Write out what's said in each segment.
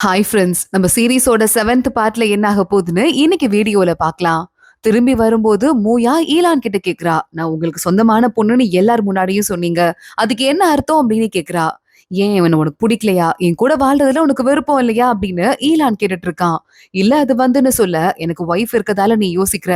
Hi friends, நம்ம சீரிஸோட 7th பார்ட்ல என்ன ஆக போகுதுன்னு இன்னைக்கு வீடியோல பார்க்கலாம். திரும்பி வரும்போது மூயா ஈலான் கிட்ட கேக்குறா, நான் உங்களுக்கு சொந்தமான பொண்ணுன்னு எல்லார் முன்னாடியும் சொன்னீங்க, அதுக்கு என்ன அர்த்தம் அப்படின்னு கேக்குறா. ஏன் இவன் உனக்கு பிடிக்கலையா, என் கூட வாழ்றதுல உனக்கு விருப்பம் இல்லையா அப்படின்னு ஈலான் கேட்டுட்டு இருக்கான். இல்ல அது வந்துன்னு சொல்ல, எனக்கு ஒய்ஃப் இருக்கதால நீ யோசிக்கிற,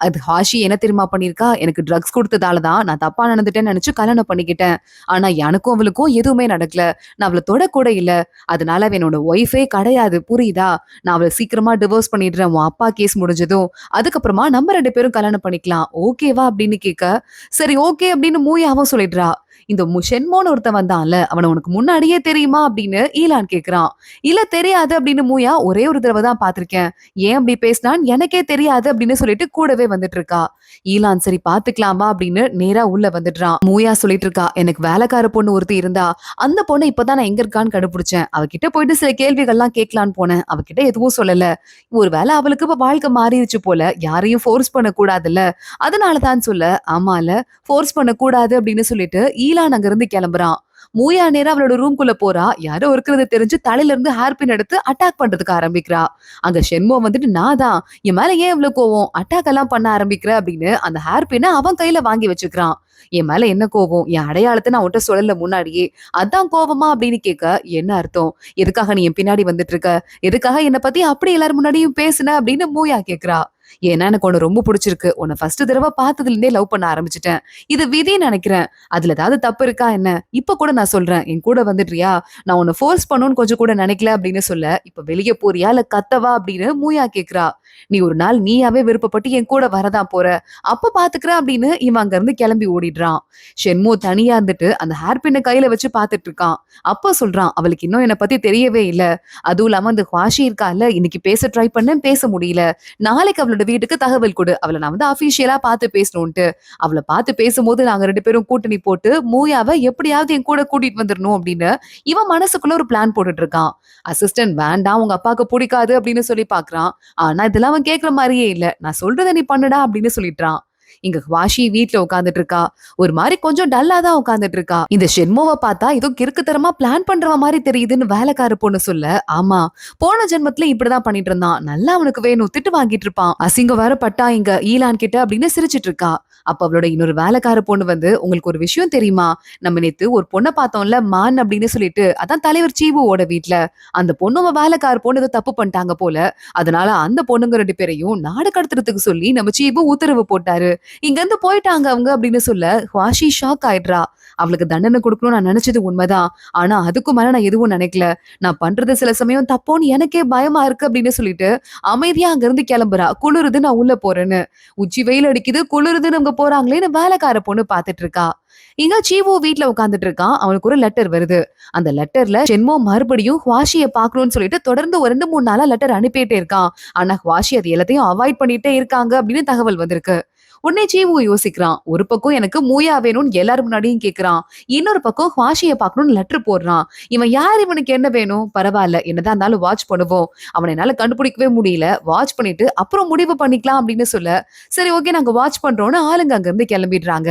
அது ஹாஷி என்ன தெரியுமா பண்ணிருக்கா, எனக்கு ட்ரக்ஸ் கொடுத்ததால தான் நான் தப்பா நடந்துட்டேன்னு நினைச்சு கல்யாணம் பண்ணிக்கிட்டேன். ஆனா எனக்கும் அவளுக்கும் எதுவுமே நடக்கல, நான் அவளை தொடக்கூட இல்ல, அதனால அவ என்னோட ஒய்ஃபே கிடையாது, புரியுதா? நான் அவளை சீக்கிரமா டிவோர்ஸ் பண்ணிடுறேன், உன் அப்பா கேஸ் முடிஞ்சதும் அதுக்கப்புறமா நம்ம 2 பேரும் கல்யாணம் பண்ணிக்கலாம், ஓகேவா அப்படின்னு கேட்க, சரி ஓகே அப்படின்னு மூயாவும் சொல்லிடுறா. இந்த ஷென்மோன்னு ஒருத்தன் வந்தான்ல, அவன உனக்கு முன்னாடியே தெரியுமா அப்படின்னு ஈலான் கேக்குறான். இல்ல தெரியாது அப்படின்னு மூயா ஒரே ஒரு தடவை தான் பாத்திருக்கேன், ஏன் அப்படி பேசினான்னு எனக்கே தெரியாது அப்படின்னு சொல்லிட்டு கூடவே வந்துட்டு இருக்கா. ஈலான் சரி பாத்துக்கலாமா அப்படின்னு நேரா உள்ள வந்துடுறான். மூயா சொல்லிட்டு இருக்கா, எனக்கு வேலைக்கார பொண்ணு ஒருத்தி இருந்தா, அந்த பொண்ணை இப்பதான் நான் எங்க இருக்கான்னு கண்டுபிடிச்சேன், அவகிட்ட போயிட்டு சில கேள்விகள்லாம் கேட்கலான்னு போனேன், அவகிட்ட எதுவும் சொல்லல, ஒருவேளை அவளுக்கு இப்ப வாழ்க்கை மாறிடுச்சு போல, யாரையும் ஃபோர்ஸ் பண்ண கூடாதுல்ல, அதனாலதான் சொல்ல. ஆமால, ஃபோர்ஸ் பண்ண கூடாது அப்படின்னு சொல்லிட்டு ஈலான் அங்க இருந்து கிளம்புறான். மூயா நேரா அவளோட ரூம்குள்ள போறா, யாரோ இருக்கிறது தெரிஞ்சு தலையில இருந்து ஹேர் பின் எடுத்து அட்டாக் பண்றதுக்கு ஆரம்பிக்கிறா. அங்க ஷென்மோ வந்துட்டு, நான் தான், என் மேல ஏன் இவ்வளவு கோவம், அட்டாக் எல்லாம் பண்ண ஆரம்பிக்கிற அப்படின்னு அந்த ஹேர் பின்ன அவன் கையில வாங்கி வச்சுக்கிறான். என் மேல என்ன கோவம், என் அடையாளத்தை நான் உன்கிட்ட சொல்லல முன்னாடியே, அதான் கோவமா அப்படின்னு கேட்க, என்ன அர்த்தம், எதுக்காக நீ என் பின்னாடி வந்துட்டு இருக்க, எதுக்காக என்னை பத்தி அப்படி எல்லாரும் முன்னாடியும் பேசுன அப்படின்னு மூயா கேக்குறா. ஏன்னா எனக்கு உன்னை ரொம்ப பிடிச்சிருக்கு, உன்னை ஃபர்ஸ்ட் தடவை பார்த்ததுல இருந்தே லவ் பண்ண ஆரம்பிச்சிட்டேன், இது விதின்னு நினைக்கிறேன், அதுல ஏதாவது தப்பு இருக்கா என்ன, இப்ப கூட நான் சொல்றேன், என் கூட வந்துடுறியா, நான் உன்னை ஃபோர்ஸ் பண்ணணும்னு கொஞ்சம் கூட நினைக்கல அப்படின்னு சொல்ல, இப்ப வெளியே போறியா இல்ல கத்தவா அப்படின்னு மூயா கேக்குறா. நீ ஒரு நாள் நீயாவே விருப்பப்பட்டு என் கூட வரதான் போற, அப்ப பாத்துக்கிற அப்படின்னு இவன் அங்க இருந்து கிளம்பி ஓடிடுறான். ஷென்மோ தனியா இருந்துட்டு அந்த ஹேர் பின்ன கையில வச்சு பாத்துட்டு இருக்கான். அப்ப சொல்றான், அவளுக்கு இன்னும் என்னை பத்தி தெரியவே இல்ல, அதுவும் இல்லாம அந்த ஹாஷி இருக்கால, இன்னைக்கு பேச ட்ரை பண்ணேன் பேச முடியல, நாளைக்கு அவளோட வீட்டுக்கு தகவல் கொடு, அவளை நான் வந்து அபிஷியலா பார்த்து பேசணும்ட்டு, அவளை பார்த்து பேசும்போது நாங்க 2 பேரும் கூட்டணி போட்டு மூயாவை எப்படியாவது என் கூட கூட்டிட்டு வந்துடணும் அப்படின்னு இவன் மனசுக்குள்ள ஒரு பிளான் போட்டுட்டு இருக்கான். அசிஸ்டன்ட் வேண்டாம், உங்க அப்பாவுக்கு பிடிக்காது அப்படின்னு சொல்லி பாக்குறான். ஆனா இதெல்லாம் அவன் கேட்கிற மாதிரியே இல்ல, நான் சொல்றதை நீ பண்ணுடா அப்படின்னு சொல்லிட்டான். இங்க வாஷி வீட்ல உட்கார்ந்துட்டு இருக்கா, ஒரு மாதிரி கொஞ்சம் டல்லா தான் உட்கார்ந்துட்டு இருக்கா. இந்த ஷென்மோவை பார்த்தா ஏதோ கிறுக்குத்தனமா பிளான் பண்றவ மாதிரி தெரியுதுன்னு வேலைக்கார பொண்ணு சொல்ல, ஆமா, போன ஜென்மத்துல இப்படிதான் பண்ணிட்டு இருந்தான், நல்லா அவனுக்கு வேணும், திட்டு வாங்கிட்டு இருப்பான், அசிங்கம் வேற பட்டா இங்க ஈலான் கிட்ட அப்படின்னு சிரிச்சிட்டு இருக்கா. அப்ப அவளோட இன்னொரு வேலைக்கார பொண்ணு வந்து, உங்களுக்கு ஒரு விஷயம் தெரியுமா, நம்ம நேத்து ஒரு பொண்ணை பார்த்தோம்ல மான் அப்படின்னு சொல்லிட்டு, அதான் தலைவர் சீவுவோட வீட்ல, அந்த பொண்ணு வேலைக்கார பொண்ணு ஏதோ தப்பு பண்ணிட்டாங்க போல, அதனால அந்த பொண்ணுங்க 2 பேரையும் நாடு கடத்துறதுக்கு சொல்லி நம்ம சீபு உத்தரவு போட்டாரு, இங்க இருந்து போயிட்டாங்க அவங்க அப்படின்னு சொல்ல, வாஷி ஷாக் ஆயிடுறா. அவளுக்கு தண்டனை கொடுக்கணும்னு நான் நினைச்சது உண்மைதான், ஆனா அதுக்கும் மேல நான் எதுவும் நினைக்கல, நான் பண்றது சில சமயம் தப்போன்னு எனக்கே பயமா இருக்கு அப்படின்னு சொல்லிட்டு அமைதியா அங்க இருந்து கிளம்புறா. குளிருது, நான் உள்ள போறேன்னு. உச்சி வெயில் அடிக்குது, குளிருதுன்னு அவங்க போறாங்களேன்னு வேலைக்கார பொண்ணு பாத்துட்டு இருக்கா. இங்க சீவோ வீட்ல உட்கார்ந்துட்டு இருக்கான். அவனுக்கு ஒரு லெட்டர் வருது. அந்த லெட்டர்ல ஷென்மோ மறுபடியும் ஹுவாஷிய பாக்கணும்னு சொல்லிட்டு தொடர்ந்து ஒரு 2-3 நாளா லெட்டர் அனுப்பிட்டே இருக்கான். ஆனா ஹுவாஷி அது எல்லாத்தையும் அவாய்ட் பண்ணிட்டே இருக்காங்க அப்படின்னு தகவல் வந்திருக்கு. உடனே சீவு யோசிக்கிறான், ஒரு பக்கம் எனக்கு மூயா வேணும்னு எல்லாரும் முன்னாடியும் கேக்குறான், இன்னொரு பக்கம் ஹுவாஷிய பாக்கணும்னு லெட்டர் போடுறான். இவன் யார், இவனுக்கு என்ன வேணும், பரவாயில்ல என்னதான் இருந்தாலும் வாட்ச் பண்ணுவோம், அவனை என்னால கண்டுபிடிக்கவே முடியல, வாட்ச் பண்ணிட்டு அப்புறம் முடிவு பண்ணிக்கலாம் அப்படின்னு சொல்ல, சரி ஓகே நாங்க வாட்ச் பண்றோம்னு ஆளுங்க அங்க இருந்து கிளம்பிடுறாங்க.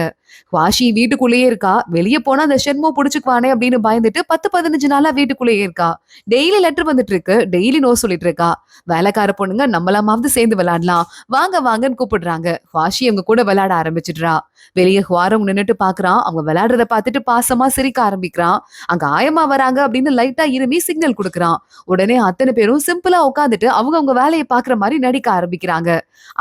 வாஷி வீட்டுக்குள்ளேயே இருக்கா, வெளியே போனா அந்த ஷென்மோ புடிச்சுக்குவானே அப்படின்னு பயந்துட்டு 10-15 நாளா வீட்டுக்குள்ளேயே இருக்கா. டெய்லி லெட்டர் வந்துட்டு இருக்கு, டெய்லி நோ சொல்லிட்டு இருக்கா. வேலைக்கார பொண்ணுங்க நம்மளாமாவது சேர்ந்து விளையாடலாம், வாங்க வாங்கன்னு கூப்பிடுறாங்க. வாஷி அவங்க கூட விளையாட ஆரம்பிச்சிடுறா. வெளியே ஹுவாரம் நின்னுட்டு பாக்குறான், அவங்க விளையாடுறத பார்த்துட்டு பாசமா சிரிக்க ஆரம்பிக்கிறான். அங்க ஆயமா வராங்க அப்படின்னு லைட்டா இருமி சிக்னல் கொடுக்குறான். உடனே அத்தனை பேரும் சிம்பிளா உட்காந்துட்டு அவங்க அவங்க வேலையை பாக்குற மாதிரி நடிக்க ஆரம்பிக்கிறாங்க.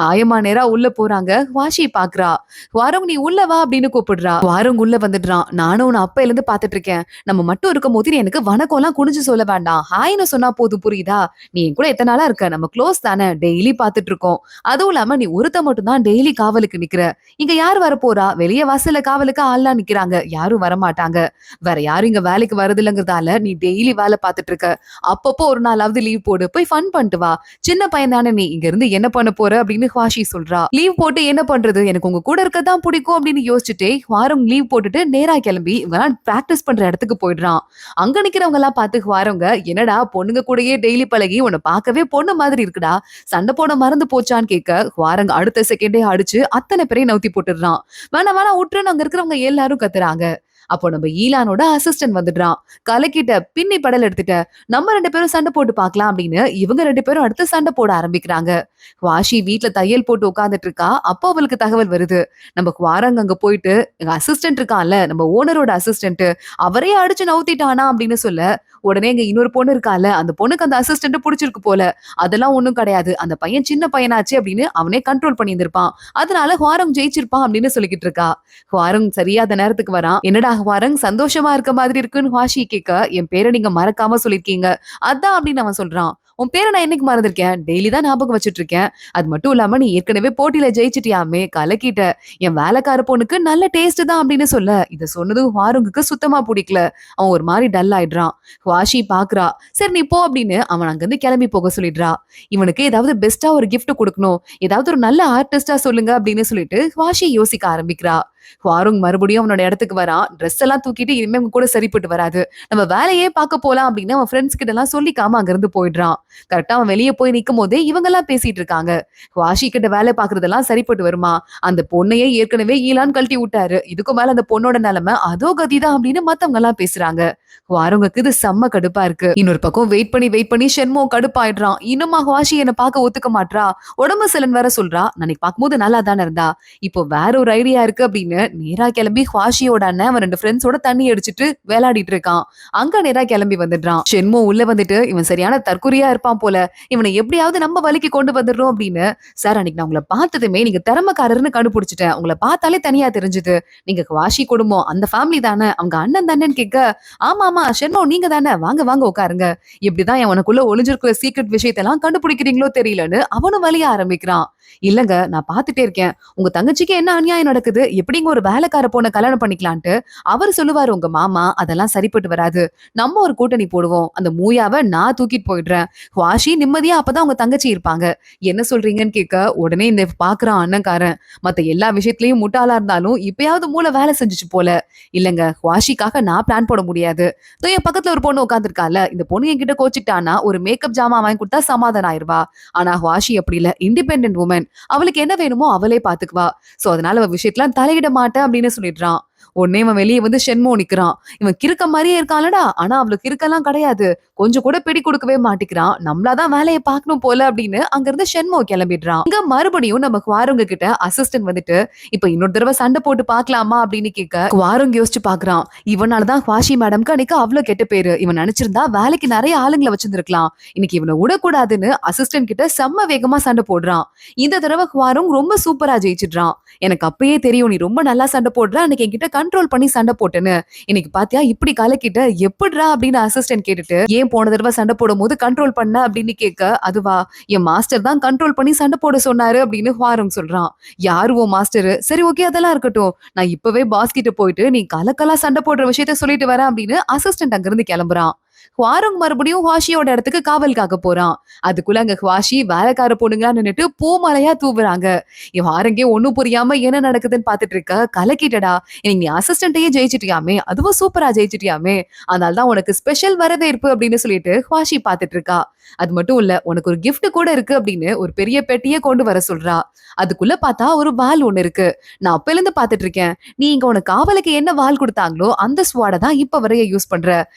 ஆயமா நேரா உள்ள போறாங்க, வாஷி பாக்குறா. வாரம் நீ உள்ள வா அப்படின்னு கூப்பிடுறா. வாரம் உள்ள வந்துடுறான். நானும் உன்னை அப்பையில இருந்து பாத்துட்டு இருக்கேன், நம்ம மட்டும் இருக்கும் போது நீ எனக்கு வணக்கம் எல்லாம் குனிஞ்சு சொல்ல வேண்டாம், ஹாய்னு சொன்னா போதும், புரியுதா, நீ என் கூட எத்தனை நாளா இருக்க, நம்ம க்ளோஸ் தானே, டெய்லி பாத்துட்டு இருக்கோம், அதுவும் இல்லாம நீ ஒருத்த மட்டும் தான் டெய்லி காவலுக்கு நிக்கிற, இங்க யார் வர போறா, வெளிய வாசல்ல காவலுக்கு ஆள்லாம் நிக்கிறாங்க, யாரும் வரமாட்டாங்க, வேற யாரும் இங்க வேலைக்கு வரது இல்லங்கிறதால நீ டெய்லி வேலை பார்த்துட்டு இருக்க, அப்பப்போ ஒரு நாளாவது லீவ் போடு, போய் ஃபன் பண்ணிட்டு வா, சின்ன பையன் தானே நீ, இங்க இருந்து என்ன பண்ண போற அப்படின்னு ஹுவாஷி சொல்றா. லீவ் போட்டு என்ன பண்றது, எனக்கு உங்க கூட இருக்கதான் பிடிக்கும் அப்படின்னு யோசிச்சுட்டே வாரம் லீவ் போட்டுட்டு நேரா கிளம்பி இவங்க பிராக்டிஸ் பண்ற இடத்துக்கு போயிடுறான். அங்க நிக்கிறவங்க எல்லாம் பார்த்து வாரவங்க, என்னடா பொண்ணுங்க கூடயே டெய்லி பழகி உன்னை பார்க்கவே பொண்ணு மாதிரி இருக்குடா, சண்டை போட மறந்து போச்சான்னு கேட்க, வாரங்க அடுத்த செகண்டே அடிச்சு அத்தனை பேரையும் நவுத்தி போட்டுடுறான். வேணா வேணா விட்டுருன்னு அங்க இருக்கிறவங்க எல்லாரும் கத்துறாங்க. அப்போ நம்ம ஈலானோட அசிஸ்டன்ட் வந்துடுறான். கலக்கிட்ட பின்னி படல் எடுத்துட்ட நம்ம 2 பேரும் சண்டை போட்டு பார்க்கலாம் அப்படின்னு இவங்க 2 பேரும் அடுத்து சண்டை போட ஆரம்பிக்கிறாங்க. வாஷி வீட்ல தையல் போட்டு உட்கார்ந்துட்டு இருக்கா. அப்போ அவளுக்கு தகவல் வருது. நம்ம குவாரங் அங்க போயிட்டு எங்க அசிஸ்டன்ட் இருக்கான்ல, நம்ம ஓனரோட அசிஸ்டன்ட் அவரே அடிச்சு நவுத்திட்டானா அப்படின்னு சொல்ல, உடனே இங்க இன்னொரு பொண்ணு இருக்கால, அந்த பொண்ணுக்கு அந்த அசிஸ்டன்ட் புடிச்சிருக்கு போல. அதெல்லாம் ஒண்ணும் கிடையாது. அந்த பையன் சின்ன பையனாச்சு அப்படின்னு அவனே கண்ட்ரோல் பண்ணி இருந்திருப்பான். அதனால ஹுவாரங் ஜெயிச்சிருப்பான் அப்படின்னு சொல்லிக்கிட்டு இருக்கா. ஹுவாரங் சரியா அந்த நேரத்துக்கு வரான். என்னடா ஹுவாரங் சந்தோஷமா இருக்க மாதிரி இருக்குன்னு வாஷி கேட்க, என் பேரை நீங்க மறக்காம சொல்லிருக்கீங்க. அதான் அப்படின்னு அவன் சொல்றான். உன் பேரை நான் என்னைக்கு மறந்திருக்கேன்? டெய்லி தான் ஞாபகம் வச்சுட்டு இருக்கேன். அது மட்டும் இல்லாம நீ ஏற்கனவே போட்டியில ஜெயிச்சிட்டியாமே, கலக்கிட்ட. என் வேலைக்கார பொண்ணுக்கு நல்ல டேஸ்ட் தான் அப்படின்னு சொல்ல, இத சொன்னதும் ஹுவாரங்குக்கு சுத்தமா பிடிக்கல. அவன் ஒரு மாதிரி டல் ஆயிடுறான். வாஷி பாக்குறா. சரி நீ போ அப்படின்னு அவன் அங்கிருந்து கிளம்பி போக சொல்லிடுறா. இவனுக்கு ஏதாவது பெஸ்டா ஒரு gift கொடுக்கணும். ஏதாவது ஒரு நல்ல ஆர்டிஸ்டா சொல்லுங்க அப்படின்னு சொல்லிட்டு வாஷி யோசிக்க ஆரம்பிக்கிறா. ஹுவாரங் மறுபடியும் அவனோட இடத்துக்கு வரான். ட்ரெஸ் எல்லாம் தூக்கிட்டு இனிமே அவங்க கூட சரிப்பட்டு வராது. நம்ம வேலையே பார்க்க போலாம் அப்படின்னு அவன் ஃப்ரெண்ட்ஸ் கிட்ட எல்லாம் சொல்லிக்காம அங்கிருந்து போயிடுறான். கரெக்டா அவன் வெளியே போய் நிக்கும் போதே இவங்க எல்லாம் பேசிட்டு இருக்காங்க. வாஷி கிட்ட வேலை பாக்குறதெல்லாம் சரிப்பட்டு வருமா? அந்த பொண்ணையே ஏற்கனவே ஈலான் கழட்டி விட்டாரு. இதுக்கு மேல அந்த பொண்ணோட நிலைமை அதோ கதிதான் அப்படின்னு மத்தவங்க எல்லாம் பேசுறாங்க. ஹுவாரங்குக்கு இது செம்ம கடுப்பா இருக்கு. இன்னொரு பக்கம் வெயிட் பண்ணி ஷென்மோ கடுப்பாயிடுறான். இன்னுமா வாஷி என்ன பார்க்க ஒத்துக்க மாட்றா? உடம்பு சிலன் வேற சொல்றா. நான் பார்க்கும்போது நல்லா தானே இருந்தா. இப்போ வேற ஒரு ஐடியா இருக்கு அப்படின்னு நேரா கிளம்பி வாஷியோட அண்ணன் அவன் 2 ஃப்ரெண்ட்ஸோட தண்ணி அடிச்சிட்டு விளையாடிட்டு இருக்கான். அங்க நேரா கிளம்பி வந்துடுறான். ஷென்மோ உள்ள வந்துட்டு இவன் சரியான தற்குறியா இருப்பான் போல. இவனை எப்படியாவது நம்ம வழிக்கு கொண்டு வந்துடுறோம் அப்படின்னு, சார் அன்னைக்கு நான் உங்களை பார்த்ததுமே நீங்க திறமைக்காரர்னு கண்டுபிடிச்சிட்டேன். உங்களை பார்த்தாலே தனியா தெரிஞ்சது. நீங்க வாஷி குடும்பம் அந்த ஃபேமிலி தானே, அவங்க அண்ணன் தானேன்னு கேட்க, ஆமா ஆமா ஷென்மோ நீங்க தானே, வாங்க வாங்க உட்காருங்க. இப்படிதான் உனக்குள்ள ஒளிஞ்சிருக்கிற சீக்ரெட் விஷயத்தெல்லாம் கண்டுபிடிக்கிறீங்களோ தெரியலன்னு அவனும் வலிய ஆரம்பிக்கிறான். இல்லங்க நான் பாத்துட்டே இருக்கேன். உங்க தங்கச்சிக்கு என்ன அநியாயம் நடக்குது, எப்படிங்க ஒரு வேலைக்கார பொண்ணை கல்யாணம் பண்ணிக்கலான்ட்டு அவர் சொல்லுவாரு உங்க மாமா. அதெல்லாம் சரிப்பட்டு வராது. நம்ம ஒரு கூட்டணி போடுவோம். அந்த மூயாவை நான் தூக்கிட்டு போயிடுறேன். வாஷி நிம்மதியா அப்பதான் உங்க தங்கச்சி இருப்பாங்க. என்ன சொல்றீங்கன்னு கேட்க, உடனே இந்த பாக்குறான் அண்ணன்காரன். மத்த எல்லா விஷயத்திலயும் முட்டாளா இருந்தாலும் இப்பயாவது மூளை வேலை செஞ்சுச்சு போல. இல்லங்க வாஷிக்காக நான் பிளான் போட முடியாது. என் பக்கத்துல ஒரு பொண்ணு உட்காந்துருக்கால, இந்த பொண்ணு என்கிட்ட கோச்சிட்டானா ஒரு மேக்கப் ஜாமா வாங்கி கொடுத்தா சமாதானம் ஆயிருவா. ஆனா வாஷி அப்படி இல்ல, இண்டிபெண்டன்ட் உமன். அவளுக்கு என்ன வேணுமோ அவளே பாத்துக்குவா. சோ அதனால அவ விஷயத்துல தலையிட மாட்டேன் அப்படின்னு சொல்லிடுறான். உடனே இவன் வெளியே வந்து ஷென்மோ நிக்கிறான். இவன் கிறுக்க மாதிரியே இருக்கான்லடா, ஆனா அவளுக்கு கிறுக்கெல்லாம் கிடையாது. கொஞ்சம் கூட பிடி கொடுக்கவே மாட்டேங்கிறான். நம்மளாதான் வேலையை பார்க்கணும் போல அப்படின்னு அங்க இருந்து ஷென்மோ கிளம்பிடுறான். இங்க மறுபடியும் நம்ம குவாருங்க கிட்ட அசிஸ்டன்ட் வந்துட்டு இப்ப இன்னொரு தடவை சண்டை போட்டு பாக்கலாமா அப்படின்னு கேட்க, குவாருங்க யோசிச்சு பாக்குறான். இவனாலதான் வாஷி மேடம்க்கு அன்னைக்கு அவ்வளவு கெட்ட பேரு. இவன் நினைச்சிருந்தா வேலைக்கு நிறைய ஆளுங்களை வச்சிருந்திருக்கலாம். இன்னைக்கு இவனை விடக்கூடாதுன்னு அசிஸ்டன்ட் கிட்ட செம்ம வேகமா சண்டை போடுறான். இந்த தடவை குவாருங் ரொம்ப சூப்பரா ஜெயிச்சிடுறான். எனக்கு அப்பயே தெரியும் நீ ரொம்ப நல்லா சண்டை போடுற, அன்னைக்கு என்கிட்ட கண்ட்ரோல் பண்ணி சண்டை போட்டேன்னு. இன்னைக்கு பாத்தியா இப்படி கலக்கிட்ட எப்படிரா அப்படின்னு அசிஸ்டன்ட் கேட்டுட்டு, ஏன் போன தடவை சண்டை போடும் போது கண்ட்ரோல் பண்ண அப்படின்னு கேட்க, அதுவா என் மாஸ்டர் தான் கண்ட்ரோல் பண்ணி சண்டை போட சொன்னாரு அப்படின்னு ஹுவாரங் சொல்றான். யாரு உன் மாஸ்டர்? சரி ஓகே அதெல்லாம் இருக்கட்டும், நான் இப்பவே பாஸ் கிட்ட போயிட்டு நீ கலக்கலா சண்டை போடுற விஷயத்த சொல்லிட்டு வரேன் அப்படின்னு அசிஸ்டன்ட் அங்கிருந்து கிளம்புறான். ஹுவாரங் மறுபடியும் வாஷியோட இடத்துக்கு காவலுக்காக போறான். அதுக்குள்ள அங்க வாஷி வேலைக்கார பொண்ணுங்களா நின்னுட்டு பூமலையா தூவுறாங்க. ஹுவாரங்கே ஒண்ணும் புரியாம என்ன நடக்குதுன்னு பாத்துட்டு இருக்க, கலக்கிட்டடா, இன்னைக்கு நீ அசிஸ்டன்ட்டையே ஜெயிச்சிட்டியாமே, அதுவும் சூப்பரா ஜெயிச்சிட்டியாமே, அதனாலதான் உனக்கு ஸ்பெஷல் வரவேற்பு அப்படின்னு சொல்லிட்டு வாஷி பாத்துட்டு இருக்கா. அது மட்டும் இல்ல, உனக்கு ஒரு gift கூட இருக்கு அப்படின்னு ஒரு பெரிய பெட்டியை கொண்டு வர சொல்றா. அதுக்குள்ள பார்த்தா ஒரு வால் ஒண்ணு இருக்கு. நான் அப்பல இருந்து பாத்துட்டு இருக்கேன். நீ இங்க உனக்கு காவலுக்கு என்ன வால் கொடுத்தாங்களோ அந்த ஸ்வாட தான் இப்ப வரைய யூஸ் பண்ற.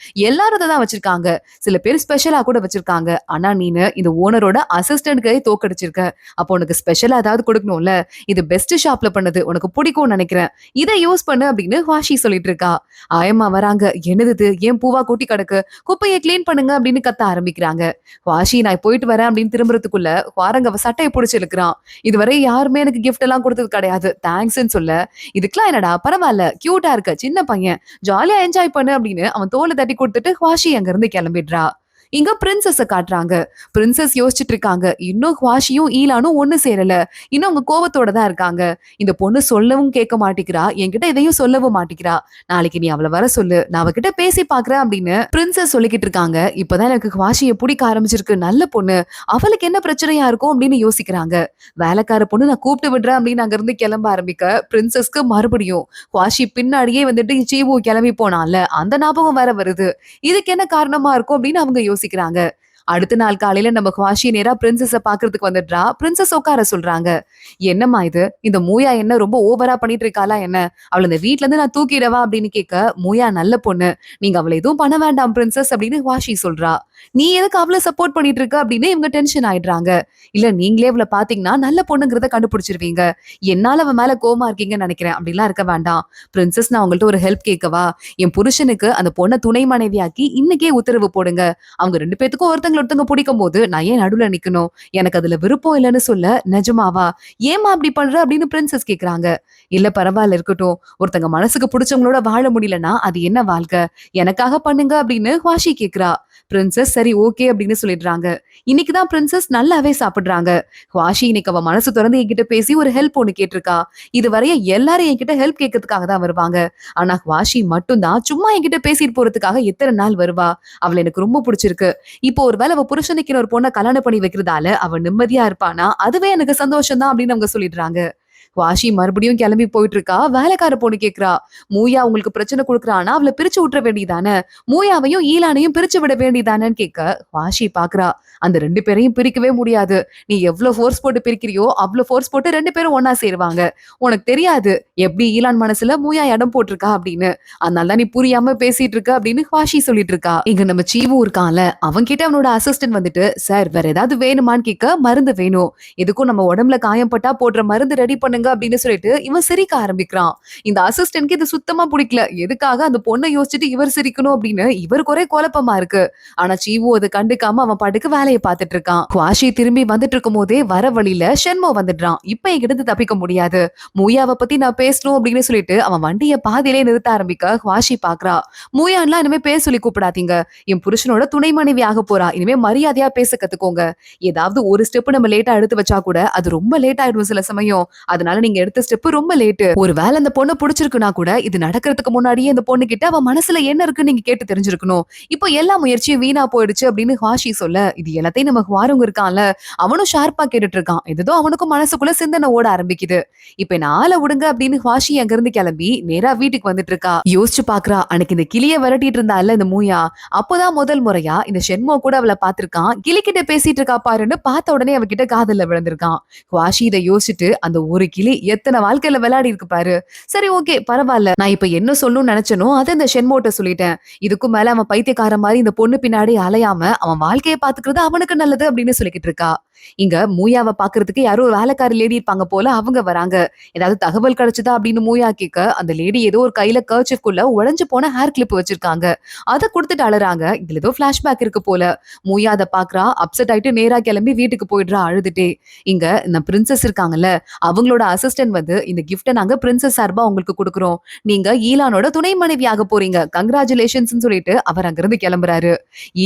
எல்லாரும் தான் வச்சிருக்காங்க. சில பேர் ஸ்பெஷலா கூட வச்சிருக்காங்க. ஆனா நீனு இந்த ஓனரோட அசிஸ்டன்ட்கே தோக்கடிச்சிருக்க. அப்போ உனக்கு ஸ்பெஷலா ஏதாவது கொடுக்கணும்ல. இது பெஸ்ட் ஷாப்ல பண்ணது, உனக்கு பிடிக்கும்னு நினைக்கிறேன். இதை யூஸ் பண்ணு அப்படின்னு வாஷி சொல்லிட்டு இருக்கா. ஆயம்மா வராங்க. என்னது ஏன் பூவா கூட்டி கிடக்கு, குப்பையை கிளீன் பண்ணுங்க அப்படின்னு கத்த ஆரம்பிக்கிறாங்க. வாஷி நான் போயிட்டு வரேன் அப்படின்னு திரும்புறதுக்குள்ள வாரங்க அவ சட்டையை பிடிச்சு இழுக்கிறான். இதுவரை யாருமே எனக்கு கிஃப்ட் எல்லாம் கொடுத்தது கிடையாது, தேங்க்ஸ்ன்னு சொல்ல, இதுக்கெல்லாம் என்னடா பரவாயில்ல, கியூட்டா இருக்க, சின்ன பையன், ஜாலியா என்ஜாய் பண்ணு அப்படின்னு அவன் தோலை தட்டி கொடுத்துட்டு வாஷி அங்க இருந்து கிளம்பிடுறா. இங்க பிரின்சஸ காட்டுறாங்க. பிரின்சஸ் யோசிச்சுட்டு இருக்காங்க. இன்னும் வாஷியும் ஈலானும் ஒண்ணு சேரல. இன்னும் அவங்க கோவத்தோட தான் இருக்காங்க. இந்த பொண்ணு சொல்லவும் கேட்க மாட்டேங்கிறா, என்கிட்ட இதையும் சொல்லவும் மாட்டேங்கிறா. நாளைக்கு நீ அவளை வர சொல்லு, நான் அவகிட்ட பேசி பாக்குறேன் அப்படின்னு பிரின்சஸ் சொல்லிக்கிட்டு இருக்காங்க. இப்பதான் எனக்கு வாஷியை பிடிக்க ஆரம்பிச்சிருக்கு, நல்ல பொண்ணு, அவளுக்கு என்ன பிரச்சனையா இருக்கும் அப்படின்னு யோசிக்கிறாங்க. வேலைக்கார பொண்ணு நான் கூப்பிட்டு விடுறேன் அப்படின்னு அங்க இருந்து கிளம்ப ஆரம்பிக்க, பிரின்சஸ்க்கு மறுபடியும் வாஷி பின்னாடியே வந்துட்டு சீவு கிளம்பி போனால அந்த ஞாபகம் வேற வருது. இதுக்கு என்ன காரணமா இருக்கும் அப்படின்னு அவங்க யோசிக்கிறாங்க. அடுத்த நாள் காலையில நம்ம குவாஷி நேரா பிரின்சஸ பாக்குறதுக்கு வந்துடுறா. பிரின்சஸ் உட்கார சொல்றாங்க. என்னம்மா இது, இந்த மூயா என்ன ரொம்ப ஓவரா பண்ணிட்டு இருக்காளா என்ன? அவள இந்த வீட்ல இருந்து நான் தூக்கிடவா அப்படின்னு கேட்க, மூயா நல்ல பொண்ணு, நீங்க அவள எதுவும் பண்ண வேண்டாம் பிரின்சஸ் அப்படின்னு குவாஷி சொல்றா. நீ எதுக்கு அவள சப்போர்ட் பண்ணிட்டு இருக்க அப்படின்னு இவங்க டென்ஷன் ஆயிடுறாங்க. இல்ல நீங்களே அவள பாத்தீங்கன்னா நல்ல பொண்ணுங்கிறத கண்டுபிடிச்சிருவீங்க. என்னால அவ மேல கோவமா இருக்கீங்கன்னு நினைக்கிறேன். அப்படிலாம் இருக்க வேண்டாம். பிரின்சஸ், நான் உங்கள்ட்ட ஒரு ஹெல்ப் கேட்கவா? என் புருஷனுக்கு அந்த பொண்ணை துணை மனைவியாக்கி இன்னைக்கே உத்தரவு போடுங்க. அவங்க 2 பேத்துக்கும் ஒருத்தங்க பிடிக்கும் போது நான் ஏன் நடுவுல நிக்கணும்? எனக்கு அதுல விருப்பம் இல்லைன்னு சொல்ல, நிஜமாவா? ஏமா அப்படி பண்ற அப்படின்னு பிரின்சஸ் கேக்குறாங்க. இல்ல பரவாயில்ல இருக்கட்டும். ஒருத்தங்க மனசுக்கு பிடிச்சவங்களோட வாழ முடியலன்னா அது என்ன வாழ்க்கை? எனக்காக பண்ணுங்க அப்படின்னு வாஷி கேக்குறா. பிரின்சஸ் சரி ஓகே அப்படின்னு சொல்லிடுறாங்க. இன்னைக்குதான் பிரின்சஸ் நல்லாவே சாப்பிடுறாங்க. வாஷி இன்னைக்கு அவ மனசு திறந்து என்கிட்ட பேசி ஒரு ஹெல்ப் ஒண்ணு கேட்டிருக்கா. இதுவரைய எல்லாரும் என்கிட்ட ஹெல்ப் கேட்கறதுக்காக தான் வருவாங்க. ஆனா வாஷி மட்டும்தான் சும்மா என்கிட்ட பேசிட்டு போறதுக்காக எத்தனை நாள் வருவா. அவளை எனக்கு ரொம்ப பிடிச்சிருக்கு. இப்போ ஒருவேளை அவ புருஷனுக்கு ஒரு பொண்ணை கல்யாணம் பண்ணி வைக்கிறதால அவ நிம்மதியா இருப்பானா, அதுவே எனக்கு சந்தோஷம் தான் அப்படின்னு அவங்க சொல்லிடுறாங்க. வாஷி மறுபடியும் கிளம்பி போயிட்டு இருக்கா. வேலைக்கார பொண்ணு கேக்குறா, மூயா உங்களுக்கு பிரச்சனை கொடுக்குறானா அவளை பிரிச்சு விட்டுற வேண்டியதானே? மூயாவையும் ஈலானையும் பிரிச்சு விட வேண்டியதானேன்னு கேட்க, வாஷி பாக்குறா, அந்த 2 பேரையும் பிரிக்கவே முடியாது. நீ எவ்வளவு ஃபோர்ஸ் போட்டு பிரிக்கிறியோ அவ்வளவு ஃபோர்ஸ் போட்டு 2 பேரும் ஒன்னா சேருவாங்க. உனக்கு தெரியாது எப்படி ஈலான் மனசுல மூயா இடம் போட்டிருக்கா அப்படின்னு. அதனால நீ புரியாம பேசிட்டு இருக்க அப்படின்னு வாஷி சொல்லிட்டு இருக்கா. இங்க நம்ம சீவு இருக்கான்ல, அவன் கிட்ட அவனோட அசிஸ்டன்ட் வந்துட்டு, சார் வேற ஏதாவது வேணுமான்னு கேட்க, மருந்து வேணும். எதுக்கும் நம்ம உடம்புல காயம் பட்டா போடுற மருந்து ரெடி பண்ணுங்க அப்படின்னு சொல்லிட்டு இவன் சிரிக்க ஆரம்பிக்கிறான். இந்த அசிஸ்டன்ட்க்கு இது சுத்தமா பிடிக்கல. எதுக்காக அந்த பொண்ணை யோசிச்சுட்டு இவர் சிரிக்கணும் அப்படின்னு இவருக்கு ஒரே குழப்பமா இருக்கு. ஆனா சீவு அதை கண்டுக்காம அவன் பாட்டுக்கு வேலையை பார்த்துட்டு இருக்கான். குவாஷி திரும்பி வந்துட்டு இருக்கும் போதே வர வழியில ஷென்மோ வந்துடுறான். இப்ப என்கிட்ட தப்பிக்க முடியாது. மூயாவை பத்தி நான் பேசணும் அப்படின்னு சொல்லிட்டு அவன் வண்டியை பாதியிலே நிறுத்த ஆரம்பிக்க குவாஷி பாக்குறா. மூயான்லாம் இனிமே பேர் சொல்லி கூப்பிடாதீங்க. என் புருஷனோட துணை மனைவி ஆக போறா. இனிமே மரியாதையா பேச கத்துக்கோங்க. ஏதாவது ஒரு ஸ்டெப் நம்ம லேட்டா எடுத்து வச்சா கூட அது ரொம்ப லேட் ஆயிடும் சில சமயம். அதனால நீங்க எடுத்த ஸ்டெப் ரொம்ப லேட். ஒருவேளை அந்த பொண்ணை பிடிச்சிருக்குன்னா கூட இது நடக்கிறதுக்கு முன்னாடியே இந்த பொண்ணு கிட்ட அவ மனசுல என்ன இருக்குன்னு நீங்க கேட்டு தெரிஞ்சிருக்கணும். இப்போ எல்லா முயற்சியும் வீணா போயிடுச்சு அப்படின்னு வாஷி சொல்ல, இது எல்லாத்தையும் நம்ம வாரவங்க இருக்கான்ல, அவனும் ஷார்ப்பா கேட்டுட்டு இருக்கான். ஏதோ அவனுக்கும் மனசுக்குள்ள சிந்தனை ஓட ஆரம்பிக்குது. இப்ப நான் ஆளை விடுங்க அப்படின்னு வாஷி அங்க இருந்து கிளம்பி நேரா வீட்டுக்கு வந்துட்டு இருக்கா. யோசிச்சு பாக்குறா, அன்னைக்கு இந்த கிளிய விரட்டிட்டு இருந்தால இந்த மூயா, அப்போதான் முதல் முறையா இந்த ஷென்மோ கூட அவளை பாத்திருக்கான். கிளிக்கிட்ட பேசிட்டு இருக்கா பாருன்னு பார்த்த உடனே அவகிட்ட காதல்ல விழுந்திருக்கான். வாஷி இதை யோசிச்சுட்டு, அந்த ஒரு கிளி எத்தனை வாழ்க்கையில விளையாடி இருக்கு பாரு. சரி ஓகே பரவாயில்ல, நான் இப்ப என்ன சொல்லணும்னு நினைச்சனோ அதை இந்த ஷென்மோட்ட சொல்லிட்டேன். இதுக்கும் மேல அவன் பைத்தியக்கார மாதிரி இந்த பொண்ணு பின்னாடி அலையாம அவன் வாழ்க்கையை பாத்துக்கிறது அவனுக்கு நல்லது அப்படின்னு சொல்லிக்கிட்டு இருக்கா. இங்க மூயாவை பாக்குறதுக்கு யாரோ ஒரு வேலைக்காரி லேடி இருப்பாங்க போல, அவங்க வராங்க. ஏதாவது தகவல் கிடைச்சதா அப்படின்னு மூயா கேட்க, அந்த லேடி ஏதோ ஒரு கையில கர்ச்சிஃப்குள்ள உடைஞ்சு போன ஹேர் கிளிப் வச்சிருக்காங்க. அதை கொடுத்துட்டு அழறாங்க. இதுல ஏதோ பிளாஷ்பேக் இருக்கு போல. மூயா அதை பாக்குறா. அப்செட் ஆயிட்டு நேரா கிளம்பி வீட்டுக்கு போயிடுறா அழுதுட்டே. இங்க இந்த பிரின்சஸ் இருக்காங்கல்ல, அவங்களோட அசிஸ்டன்ட் வந்து, இந்த கிஃப்ட நாங்க பிரின்சஸ் சார்பா உங்களுக்கு கொடுக்குறோம். நீங்க ஈலானோட துணை மனைவி ஆக போறீங்க. கங்க்ராச்சுலேஷன்ஸ் சொல்லிட்டு அவர் அங்கிருந்து கிளம்புறாரு.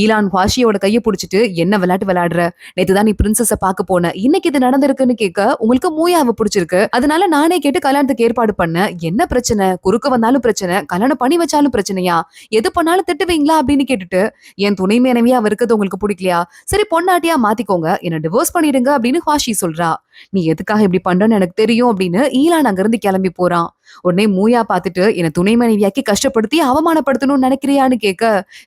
ஈலான் வாஷியோட கையை பிடிச்சிட்டு, என்ன விளையாட்டு விளையாடுற? நேத்துதான் நீ பிரின்சஸ பார்க்க போன, இன்னைக்கு இது நடந்திருக்குன்னு கேட்க, உங்களுக்கு மூயாவை பிடிச்சிருக்கு, அதனால நானே கேட்டு கல்யாணத்துக்கு ஏற்பாடு பண்ண. என்ன பிரச்சனை? குறுக்க வந்தாலும் பிரச்சனை, கல்யாணம் பண்ணி வச்சாலும் பிரச்சனையா? எது பண்ணாலும் திட்டுவீங்களா அப்படின்னு கேட்டுட்டு, என் துணை மனைவியா இருக்கிறது உங்களுக்கு பிடிக்கலையா? சரி பொண்ணாட்டியா மாத்திக்கோங்க, என்ன டிவோர்ஸ் பண்ணிடுங்க அப்படின்னு வாஷி சொல்றா. நீ எதுக்காக இப்படி பண்றன்னு எனக்கு தெரியும் அப்படின்னு ஈலான் அங்கிருந்து கிளம்பி போறான். உடனே மூயா பார்த்துட்டு, என்ன துணை மனைவியாக்கி கஷ்டப்படுத்தி அவமானப்படுத்தணும்னு நினைக்கிறியான்னு கேட்க,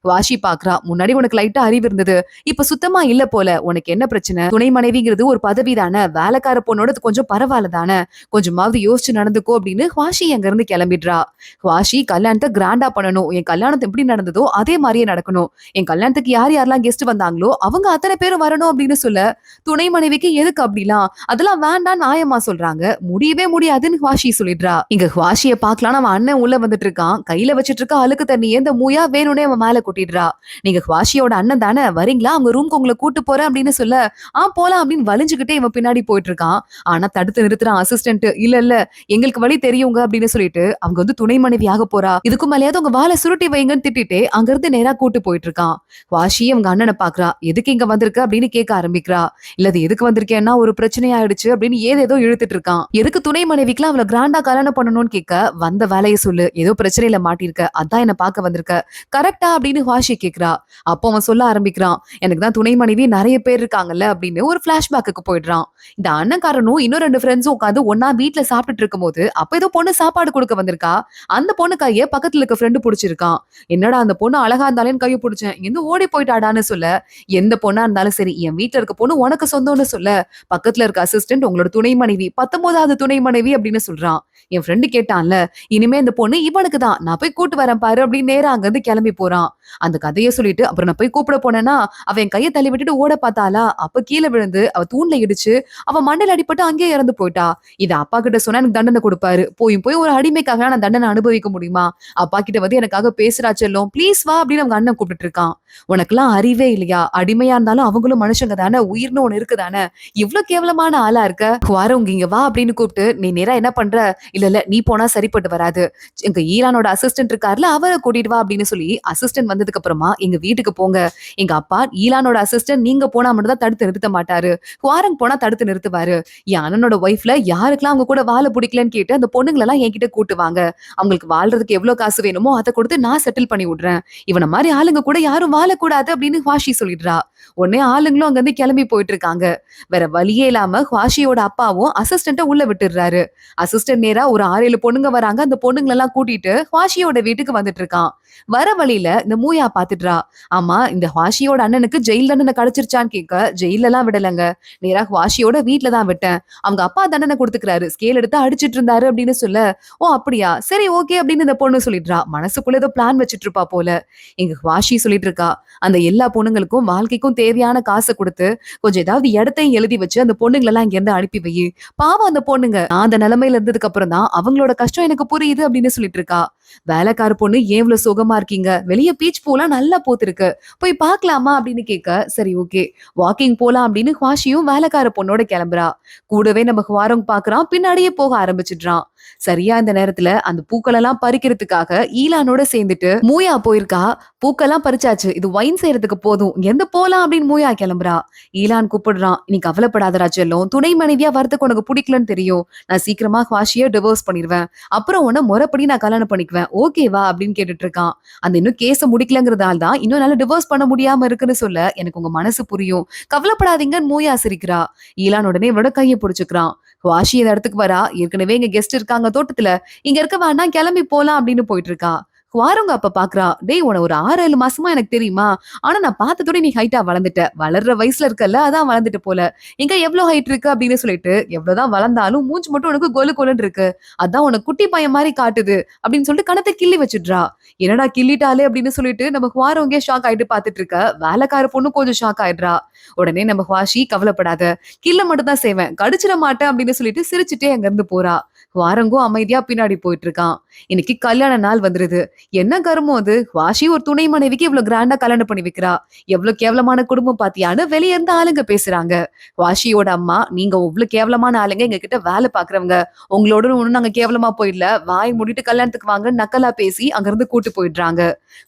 வாஷி பாக்குறா. முன்னாடி உனக்கு லைட்டா அறிவு இருந்தது, இப்ப சுத்தமா இல்ல போல. உனக்கு என்ன பிரச்சனை? துணை மனைவிங்கிறது ஒரு பதவி தானே, வேலைக்கார பொண்ணோட கொஞ்சம் பரவாயில்ல தானே, கொஞ்சமாவது யோசிச்சு நடந்துக்கோ அப்படின்னு வாஷி அங்க இருந்து கிளம்பிடுறா. வாஷி, கல்யாணத்தை கிராண்டா பண்ணணும். என் கல்யாணத்தை எப்படி நடந்ததோ அதே மாதிரியே நடக்கணும். என் கல்யாணத்துக்கு யார் யாரெல்லாம் கெஸ்ட் வந்தாங்களோ அவங்க அத்தனை பேரும் வரணும் அப்படின்னு சொல்ல, துணை மனைவிக்கு எதுக்கு அப்படிலாம்? அதெல்லாம் வேண்டாம் நியாயமா சொல்றாங்க. முடியவே முடியாதுன்னு வாஷி சொல்லிடுறா. இங்க வாஷிய பாக்கலாம், அவன் அண்ணன் உள்ள வந்துட்டு இருக்கான். கையில வச்சிட்டு இருக்க அழுக்கு தண்ணியை இந்த மூயா வேணும்னே அவன் மேல கொட்டிடுறா. நீங்க வாஷியோட அண்ணன் தானே, வரீங்களா? அவங்க ரூம்க்கு உங்களை கூட்டு போறேன் அப்படின்னு சொல்ல, போலாம் அப்படின்னு வலிஞ்சுக்கிட்டே இவன் பின்னாடி போயிட்டு இருக்கான். ஆனா தடுத்து நிறுத்துறான் அசிஸ்டன்ட். இல்ல இல்ல, எங்களுக்கு வழி தெரியுங்க அப்படின்னு சொல்லிட்டு அவங்க வந்து துணை மனைவி ஆக போறா. இதுக்கு மேலேயாவது உங்க வாழை சுருட்டி வைங்கன்னு திட்டிட்டு அங்க இருந்து நேரா கூட்டு போயிட்டு இருக்கான். வாஷி அவங்க அண்ணனை பாக்குறா. எதுக்கு இங்க வந்திருக்க அப்படின்னு கேட்க ஆரம்பிக்கிறா. இல்ல அது எதுக்கு வந்திருக்கேன்னா ஒரு பிரச்சனை ஆயிடுச்சு அப்படின்னு ஏதேதோ இழுத்துட்டு இருக்கான். எதுக்கு துணை மனைவிக்குலாம் அவளை கிராண்டா கல்யாணம் பண்ணணும்னு கேட்க, வந்த வேலையை சொல்லு, ஏதோ பிரச்சனையில மாட்டிருக்க, அதான் என்ன பார்க்க வந்திருக்க, கரெக்டா அப்படின்னு வாஷி கேக்குறா. அப்போ அவன் சொல்ல ஆரம்பிக்கிறான், எனக்கு தான் துணை மனைவி நிறைய பேர் இருக்காங்கல்ல அப்படின்னு. அப்படின்னு ஒரு பிளாஷ்பேக்கு போயிடுறான். இந்த அண்ணன்காரனும் இன்னும் 2 ஃப்ரெண்ட்ஸும் உட்காந்து ஒண்ணா வீட்ல சாப்பிட்டுட்டு இருக்கும்போது, அப்ப ஏதோ பொண்ணு சாப்பாடு குடுக்க வந்திருக்கா. அந்த பொண்ணு கைய பக்கத்துல இருக்க ஃப்ரெண்ட் புடிச்சிருக்கான். என்னடா அந்த பொண்ணு அழகா இருந்தாலேன்னு கைய புடிச்சேன். இங்கிருந்து ஓடி போயிட்டாடான்னு சொல்ல, எந்த பொண்ணா இருந்தாலும் சரி, என் வீட்ல இருக்க பொண்ணு உனக்கு சொந்தம்னு சொல்ல, பக்கத்துல இருக்க அசிஸ்டன்ட் உங்களோட துணை மனைவி, 19வது துணை மனைவி அப்படின்னு சொல்றான். என் ஃப்ரெண்ட் கேட்டான்ல, இனிமே இந்த பொண்ணு இவனுக்கு தான். நான் போய் கூட்டு வரேன் பாரு அப்படின்னு நேரா அங்கிருந்து கிளம்பி போறான். அந்த கதைய சொல்லிட்டு அப்புறம் நான் போய் கூப்பிட போனேன்னா, அவன் என் கைய தள்ளி விட்டுட்டு ஓட பார்த்தாளா, அப்ப கீழ விழுந்து அவ தூண்ல இடிச்சு, அவ மண்டையில அடிபட்டு அங்கேயே இறந்து போயிட்டா. இத அப்பா கிட்ட சொன்னா எனக்கு தண்டனை குடுப்பாரு. போய் போய் ஒரு அடிமைக்காக நான் தண்டனை அனுபவிக்க முடியுமா? அப்பா கிட்ட வந்து எனக்காக பேசுறா செல்லம். ப்ளீஸ் வா அப்படின்னு அவங்க அண்ணன் கூப்பிட்டுட்டு இருக்கான். உனக்கெல்லாம் அறிவே இல்லையா? அடிமையா இருந்தாலும் அவங்களும் மனுஷங்க தானே, உயிர்னு ஒண்ணு இருக்குதானே. இவ்ளோ கேவலமான ஆளா இருக்க. வாரவங்க இங்க வா அப்படின்னு கூப்பிட்டு, நீ நேரா என்ன பண்ற? இல்ல இல்ல நீ போனா சரிப்பட்டு வராது. எங்க ஈரானோட அசிஸ்டன்ட் இருக்காருல அவரை கூட்டிட்டு வா அப்படின்னு சொல்லி அசிஸ்டன்ட் வந்ததுக்கு அப்புறமா எங்க வீட்டுக்கு போங்க. எங்க அப்பா ஈலானோட அசிஸ்டன்ட் நீங்க போனா மட்டும் தான் தடுத்து நிறுத்த மாட்டாரு. குவாரங் போனா தடுத்து நிறுத்துவாரு. என் அண்ணனோட ஒய்ஃப்ல யாருக்கெல்லாம் அவங்க கூட வாழ பிடிக்கலன்னு கேட்டு அந்த பொண்ணுங்களை எல்லாம் என்கிட்ட கூட்டுவாங்க. அவங்களுக்கு வாழ்றதுக்கு எவ்வளவு காசு வேணுமோ அதை கொடுத்து நான் செட்டில் பண்ணி விடுறேன். இவன மாதிரி ஆளுங்க கூட யாரும் வாழக்கூடாது அப்படின்னு ஹுவாஷி சொல்லிடுறா. உடனே ஆளுங்களும் அங்க இருந்து கிளம்பி போயிட்டு இருக்காங்க. வேற வழியே இல்லாம ஹுவாஷியோட அப்பாவும் அசிஸ்டன்ட்ட உள்ள விட்டுடுறாரு. அசிஸ்டன்ட் நேரா ஒரு 6-7 பொண்ணுங்க வராங்க. அந்த பொண்ணுங்களை எல்லாம் கூட்டிட்டு ஹுவாஷியோட வீட்டுக்கு வந்துட்டு இருக்கான். வர வழியில இந்த மூயா பாத்துடுறா. ஆமா இந்த ஹுவாஷியோட அண்ணனுக்கு ஜெயில் தண்டனை கிடைச்சிருச்சான்னு கேட்க, ஜெயில எல்லாம் விடலங்க, நேரா ஹுவாஷியோட வீட்டுல தான் விட்டேன். அவங்க அப்பா தண்டனை கொடுத்துக்கிறாரு, ஸ்கேல் எடுத்து அடிச்சிட்டு இருந்தாரு அப்படின்னு சொல்ல, ஓ அப்படியா சரி ஓகே அப்படின்னு இந்த பொண்ணு சொல்லிடுறா. மனசுக்குள்ள ஏதோ பிளான் வச்சிட்டு இருப்பா போல. எங்க ஹுவாஷி சொல்லிட்டு இருக்கா, அந்த எல்லா பொண்ணுங்களுக்கும் வாழ்க்கைக்கும் தேவையான காசை கொடுத்து கொஞ்சம் ஏதாவது இடத்தையும் எழுதி வச்சு அந்த பொண்ணுங்களை எல்லாம் இங்க இருந்து அனுப்பி வை. பாவம் அந்த பொண்ணுங்க, நான் அந்த நிலைமையில இருந்ததுக்கு அப்புறம் தான் அவங்களோட கஷ்டம் எனக்கு புரியுது அப்படின்னு சொல்லிட்டு இருக்கா. வேலைக்கார பொண்ணு ஏன் இவ்வளவு சுகமா இருக்கீங்க? வெளிய பீச் பூலாம் நல்லா போத்திருக்கு, போய் பார்க்கலாமா அப்படின்னு கேட்க, சரி ஓகே வாக்கிங் போலாம் அப்படின்னு ஹுவாஷியும் வேலைக்கார பொண்ணோட கிளம்புறா. கூடவே நம்ம ஹுவாரங் பாக்குறான், பின்னாடியே போக ஆரம்பிச்சிடுறான். சரியா இந்த நேரத்துல அந்த பூக்கள் எல்லாம் பறிக்கிறதுக்காக ஈலானோட சேர்ந்துட்டு மூயா போயிருக்கா. பூக்கெல்லாம் பறிச்சாச்சு, இது ஒயின் செய்யறதுக்கு போதும், எந்த போலாம் அப்படின்னு மூயா கிளம்புறா. ஈலான் கூப்பிடுறான், நீ கவலைப்படாத ராஜெல்லம், துணை மனைவியா வரதுக்கு உனக்கு பிடிக்கலன்னு தெரியும். நான் சீக்கிரமா ஹுவாஷிய டிவோர்ஸ் பண்ணிடுவேன், அப்புறம் உன்ன முறைப்படி நான் கல்யாணம் பண்ணிக்குவேன், ஓகேவா அப்படின்னு கேட்டுட்டு இருக்கான். அந்த இன்னும் கேஸ முடிக்கலங்கிறதால தான் இன்னும் நல்லா டிவோர்ஸ் பண்ண முடியாம இருக்குன்னு சொல்ல, எனக்கு உங்க மனசு புரியும், கவலைப்படாதீங்கன்னு மூயா சிரிக்கிறா. ஈலான் உடனே இவரோட கையை பிடிச்சுக்கிறான். வாஷி இந்த இடத்துக்கு வரா, ஏற்கனவே இங்க கெஸ்ட் இருக்காங்க தோட்டத்துல, இங்க இருக்க வேண்டாம் கிளம்பி போலாம் அப்படின்னு போயிட்டு இருக்கா. குவாரங்க அப்ப பாக்குறா, டேய் உன ஒரு 6-7 மாசமா எனக்கு தெரியுமா, ஆனா நான் பார்த்ததோட நீ ஹைட்டா வளர்ந்துட்ட, வளர்ற வயசுல இருக்கல அதான் வளர்ந்துட்டு போல, எங்க எவ்வளவு ஹைட் இருக்கு அப்படின்னு சொல்லிட்டு, எவ்வளவுதான் வளர்ந்தாலும் மூஞ்சி மட்டும் உனக்கு கொலு கொலுன்னு இருக்கு, அதான் உனக்கு குட்டி பையன் மாதிரி காட்டுது அப்படின்னு சொல்லிட்டு கணத்தை கிள்ளி வச்சிடுறா. என்னடா கிள்ளிட்டாலே அப்படின்னு சொல்லிட்டு நம்ம குவாரங்க ஷாக் ஆயிட்டு பாத்துட்டு இருக்க, வேலைக்கார பொண்ணு கொஞ்சம் ஷாக் ஆயிடுறா. உடனே நம்ம ஹுவாஷி, கவலைப்படாத, கில்ல மட்டும் தான் செய்வேன், கடிச்சிட மாட்டேன் அப்படின்னு சொல்லிட்டு சிரிச்சுட்டே அங்க இருந்து போறா. வாரங்கும் அமைதியா பின்னாடி போயிட்டு இருக்கான். இன்னைக்கு கல்யாண நாள் வந்துருது. என்ன கருமம் அது, வாஷி ஒரு துணை மனைவிக்கு இவ்வளவு கிராண்டா கல்யாணம் பண்ணி வைக்கிறா, எவ்வளவு கேவலமான குடும்பம் பாத்தியான்னு வெளிய இருந்து ஆளுங்க பேசுறாங்க. வாஷியோட அம்மா, நீங்க இவ்வளவு கேவலமான ஆளுங்க, எங்க கிட்ட வேலை பாக்குறவங்க, உங்களோட ஒண்ணு நாங்க கேவலமா போயிடல, வாய் மூடிட்டு கல்யாணத்துக்கு வாங்க நக்கலா பேசி அங்க இருந்து கூட்டு போயிடுறாங்க.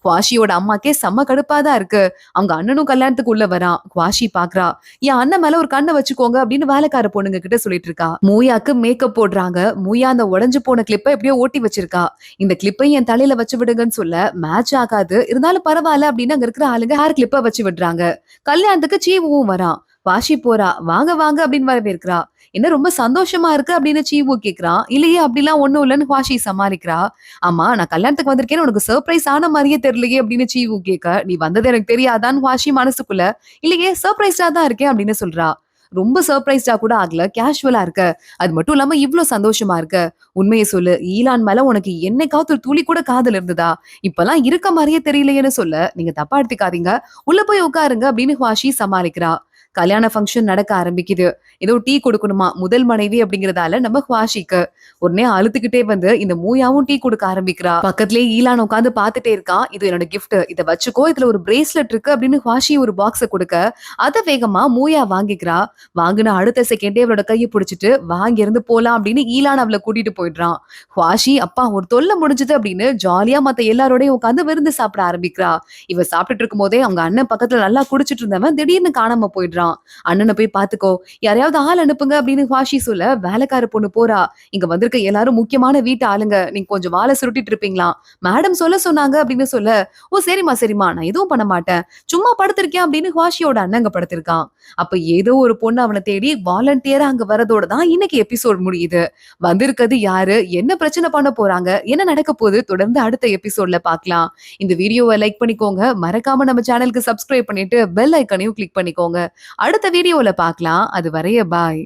வாஷியோட அம்மாக்கே செம்ம கடுப்பாதான் இருக்கு. அவங்க அண்ணனும் கல்யாணத்துக்கு உள்ள வரான். வாஷி பாக்குறா, என் அண்ணன் மேல ஒரு கண்ணை வச்சுக்கோங்க அப்படின்னு வேலைக்கார பொண்ணுங்க கிட்ட சொல்லிட்டு இருக்கா. மூயாக்கு மேக்கப் போடுறாங்க. மூயா அந்த உடைஞ்சு போன கிளிப்பை எப்படியோ ஓட்டி வச்சிருக்கா. இந்த கிளிப்பை என் தலையில வச்சு விடுங்கன்னு சொல்ல, மேட்ச் ஆகாது இருந்தாலும் பரவாயில்ல அப்படின்னு அங்க இருக்கிற ஆளுங்க ஹேர் கிளிப்பை வச்சு விடுறாங்க. கல்யாணத்துக்கு சீவும் வரான். வாஷி போறா, வாங்க வாங்க அப்படின்னு வரவேற்கிறா. என்ன ரொம்ப சந்தோஷமா இருக்கு அப்படின்னு சீவு கேக்குறான். இல்லையே அப்படிலாம் ஒண்ணும் இல்லைன்னு வாஷி சமாளிக்கிறா. ஆமா நான் கல்யாணத்துக்கு வந்திருக்கேன்னு உனக்கு சர்ப்ரைஸ் ஆன மாதிரியே தெரியலையே அப்படின்னு சீவு கேட்க, நீ வந்தது எனக்கு தெரியாதான்னு வாஷி மனசுக்குள்ள, இல்லையே சர்ப்ரைஸா தான் இருக்கேன் அப்படின்னு சொல்றா. ரொம்ப சர்ப்ரைஸ்டா கூட ஆகல, கேஷுவலா இருக்க, அது மட்டும் இல்லாம இவ்ளோ சந்தோஷமா இருக்க, உண்மையை சொல்லு, ஈலான் மேல உனக்கு என்னைக்காவது ஒரு துளி கூட காதல் இருந்ததா, இப்பெல்லாம் இருக்க மாதிரியே தெரியலையேன்னு சொல்ல, நீங்க தப்பா எடுத்துக்காதீங்க, உள்ள போய் உட்காருங்க அப்படின்னு வாஷி சமாளிக்கிறா. கல்யாண ஃபங்க்ஷன் நடக்க ஆரம்பிக்குது. ஏதோ டீ கொடுக்கணுமா முதல் மனைவி அப்படிங்கறதால நம்ம ஹுவாஷிக்கு உடனே அழுத்துக்கிட்டே வந்து இந்த மூயாவும் டீ கொடுக்க ஆரம்பிக்கிறா. பக்கத்துலயே ஈலான் உட்காந்து பாத்துட்டே இருக்கான். இது என்னோட கிஃப்ட், இதை வச்சுக்கோ, இதுல ஒரு பிரேஸ்லெட் இருக்கு அப்படின்னு ஹுவாஷி ஒரு பாக்ஸ கொடுக்க, அதை வேகமா மூயா வாங்கிக்கிறா. வாங்கின அடுத்த செகண்டே அவளோட கையை பிடிச்சிட்டு வாங்கி இருந்து போலாம் அப்படின்னு ஈலான் அவளை கூட்டிட்டு போயிடுறான். ஹுவாஷி அப்பா ஒரு தொல்லை முடிஞ்சது அப்படின்னு ஜாலியா மத்த எல்லாரோடையும் உட்காந்து விருந்து சாப்பிட ஆரம்பிக்கிறா. இவ சாப்பிட்டுட்டு இருக்கும் போதே அவங்க அண்ணன் பக்கத்துல நல்லா குடிச்சிட்டு இருந்தவன் திடீர்னு காணாம போயிடுறான். சொல்றான். அண்ணன போய் பாத்துக்கோ, யாரையாவது ஆள் அனுப்புங்க அப்படின்னு வாஷி சொல்ல வேலைக்கார பொண்ணு போறா. இங்க வந்திருக்க எல்லாரும் முக்கியமான வீட்டு ஆளுங்க. நீங்க கொஞ்சம் வால சுருட்டிட்டு இருப்பீங்களாம். மேடம் சொல்ல சொன்னாங்க அப்படின்னு சொல்ல, ஓ சரிம்மா சரிம்மா நான் எதுவும் பண்ண மாட்டேன். சும்மா படுத்திருக்கேன் அப்படின்னு வாஷியோட அண்ணன் அங்க படுத்திருக்கான். அப்ப ஏதோ ஒரு பொண்ணு அவன தேடி வாலண்டியரா அங்க வரதோட தான் இன்னைக்கு எபிசோட் முடியுது. வந்திருக்கிறது யாரு? என்ன பிரச்சனை பண்ண போறாங்க? என்ன நடக்க போகுது? தொடர்ந்து அடுத்த எபிசோட்ல பார்க்கலாம். இந்த வீடியோவ லைக் பண்ணிக்கோங்க. மறக்காம நம்ம சேனலுக்கு சப்ஸ்கிரைப் பண்ணிட்டு பெல் ஐகானையும் கிளிக் பண்ணிக்கோங்க. அடுத்த வீடியோல பார்க்கலாம். அதுவரைய பாய்.